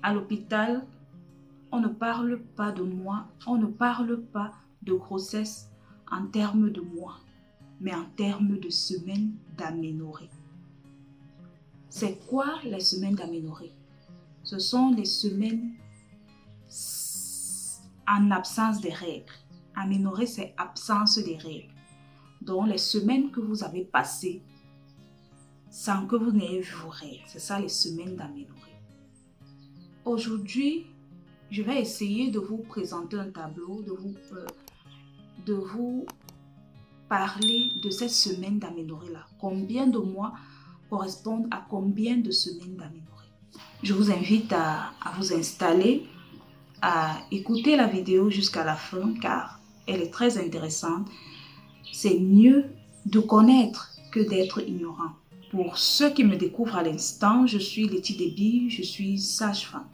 À l'hôpital, on ne parle pas de mois, on ne parle pas de grossesse en termes de mois, mais en termes de semaines d'aménorrhée. C'est quoi les semaines d'aménorrhée? Ce sont les semaines en absence des règles. Aménorrhée, c'est absence des règles. Donc, les semaines que vous avez passées sans que vous n'ayez vu vos règles, c'est ça les semaines d'aménorrhée. Aujourd'hui, je vais essayer de vous présenter un tableau, de vous parler de cette semaine d'aménorrhée-là. Combien de mois correspondent à combien de semaines d'aménorrhée? Je vous invite à vous installer, à écouter la vidéo jusqu'à la fin car elle est très intéressante. C'est mieux de connaître que d'être ignorant. Pour ceux qui me découvrent à l'instant, je suis Letty Déby, je suis sage-femme.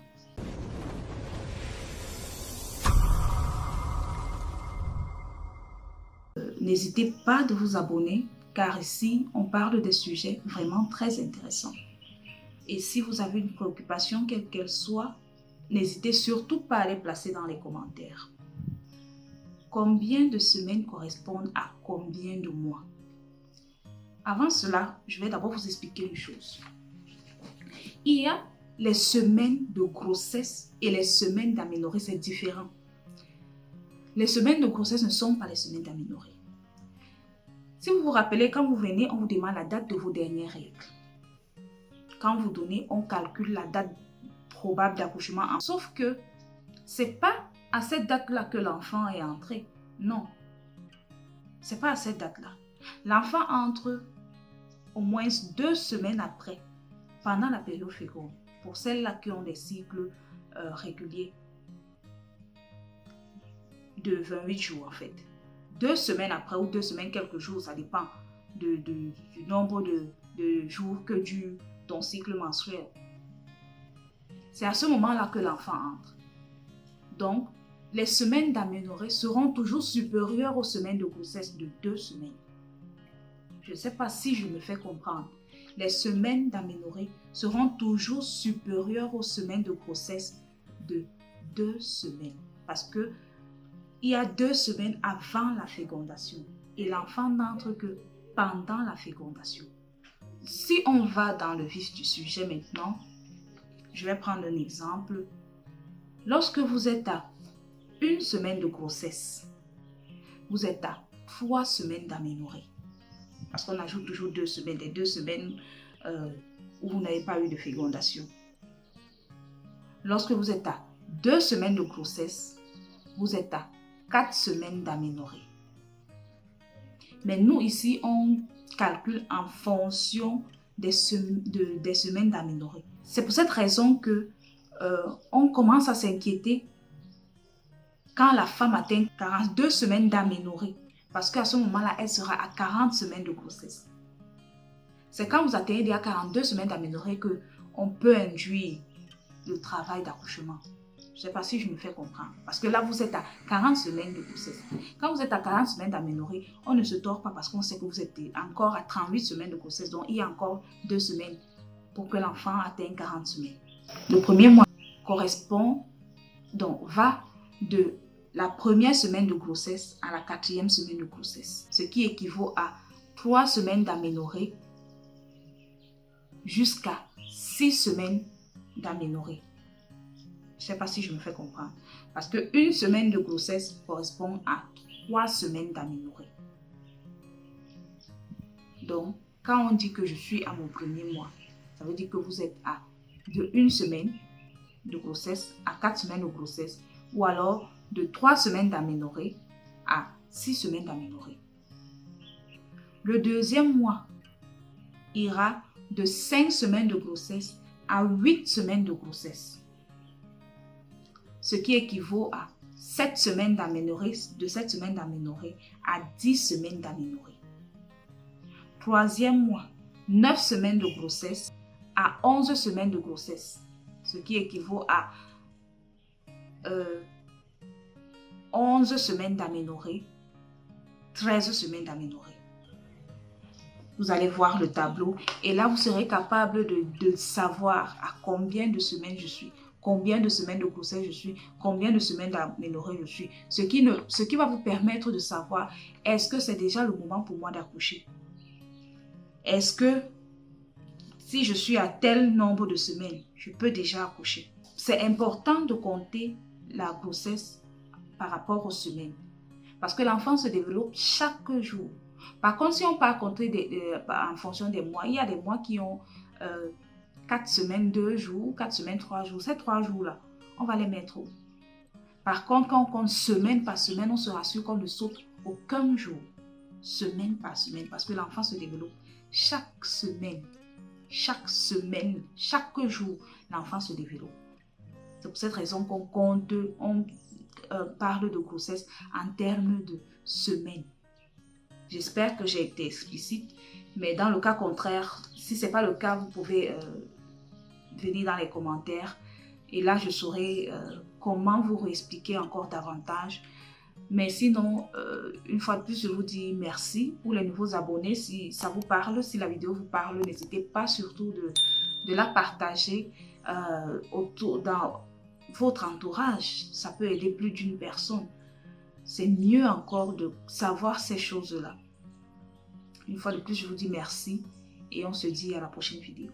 N'hésitez pas de vous abonner car ici, on parle des sujets vraiment très intéressants. Et si vous avez une préoccupation, quelle qu'elle soit, n'hésitez surtout pas à les placer dans les commentaires. Combien de semaines correspondent à combien de mois? Avant cela, je vais d'abord vous expliquer une chose. Il y a les semaines de grossesse et les semaines d'aménorrhée, c'est différent. Les semaines de grossesse ne sont pas les semaines d'aménorrhée. Si vous vous rappelez, quand vous venez, on vous demande la date de vos dernières règles. Quand vous donnez, on calcule la date probable d'accouchement. Sauf que ce n'est pas à cette date-là que l'enfant est entré. Non. Ce n'est pas à cette date-là. L'enfant entre au moins 2 semaines après, pendant la période féconde, pour celles-là qui ont des cycles réguliers de 28 jours en fait. 2 semaines après ou 2 semaines, quelques jours, ça dépend du nombre de jours que dure ton cycle menstruel. C'est à ce moment-là que l'enfant entre. Donc, les semaines d'aménorrhée seront toujours supérieures aux semaines de grossesse de 2 semaines. Je ne sais pas si je me fais comprendre. Les semaines d'aménorrhée seront toujours supérieures aux semaines de grossesse de 2 semaines. Parce que il y a 2 semaines avant la fécondation et l'enfant n'entre que pendant la fécondation. Si on va dans le vif du sujet maintenant, je vais prendre un exemple. Lorsque vous êtes à 1 semaine de grossesse, vous êtes à 3 semaines d'aménorrhée. Parce qu'on ajoute toujours 2 semaines, les 2 semaines où vous n'avez pas eu de fécondation. Lorsque vous êtes à 2 semaines de grossesse, vous êtes à 4 semaines d'aménorrhée. Mais nous, ici, on calcule en fonction des semaines d'aménorrhée. C'est pour cette raison que on commence à s'inquiéter quand la femme atteint 42 semaines d'aménorrhée. Parce qu'à ce moment-là, elle sera à 40 semaines de grossesse. C'est quand vous atteignez déjà 42 semaines d'aménorrhée qu'on peut induire le travail d'accouchement. Je ne sais pas si je me fais comprendre. Parce que là, vous êtes à 40 semaines de grossesse. Quand vous êtes à 40 semaines d'aménorrhée, on ne se tord pas parce qu'on sait que vous êtes encore à 38 semaines de grossesse. Donc, il y a encore 2 semaines pour que l'enfant atteigne 40 semaines. Le premier mois correspond, donc va de la première semaine de grossesse à la 4e semaine de grossesse. Ce qui équivaut à 3 semaines d'aménorrhée jusqu'à 6 semaines d'aménorrhée. Je ne sais pas si je me fais comprendre. Parce qu'une semaine de grossesse correspond à 3 semaines d'aménorrhée. Donc, quand on dit que je suis à mon premier mois, ça veut dire que vous êtes à de 1 semaine de grossesse à 4 semaines de grossesse ou alors de 3 semaines d'aménorrhée à 6 semaines d'aménorrhée. Le deuxième mois ira de 5 semaines de grossesse à 8 semaines de grossesse. Ce qui équivaut à 7 semaines d'aménorrhée, de 7 semaines d'aménorrhée à 10 semaines d'aménorrhée. Troisième mois, 9 semaines de grossesse à 11 semaines de grossesse, ce qui équivaut à 11 semaines d'aménorrhée, 13 semaines d'aménorrhée. Vous allez voir le tableau et là, vous serez capable de savoir à combien de semaines je suis combien de semaines de grossesse je suis, combien de semaines d'aménorrhée je suis. Ce qui va vous permettre de savoir, est-ce que c'est déjà le moment pour moi d'accoucher? Est-ce que si je suis à tel nombre de semaines, je peux déjà accoucher? C'est important de compter la grossesse par rapport aux semaines. Parce que l'enfant se développe chaque jour. Par contre, si on part compter en fonction des mois, il y a des mois qui ont 4 semaines, 2 jours, 4 semaines, 3 jours. Ces 3 jours-là, on va les mettre où? Par contre, quand on compte semaine par semaine, on se rassure qu'on ne saute aucun jour. Semaine par semaine, parce que l'enfant se développe chaque semaine. Chaque semaine, chaque jour, l'enfant se développe. C'est pour cette raison qu'on compte, on parle de grossesse en termes de semaines. J'espère que j'ai été explicite, mais dans le cas contraire, si ce n'est pas le cas, vous pouvez venir dans les commentaires et là je saurai comment vous réexpliquer encore davantage. Mais sinon, une fois de plus, je vous dis merci pour les nouveaux abonnés. Si ça vous parle, si la vidéo vous parle, n'hésitez pas surtout de la partager dans votre entourage. Ça peut aider plus d'une personne. C'est mieux encore de savoir ces choses-là. Une fois de plus, je vous dis merci et on se dit à la prochaine vidéo.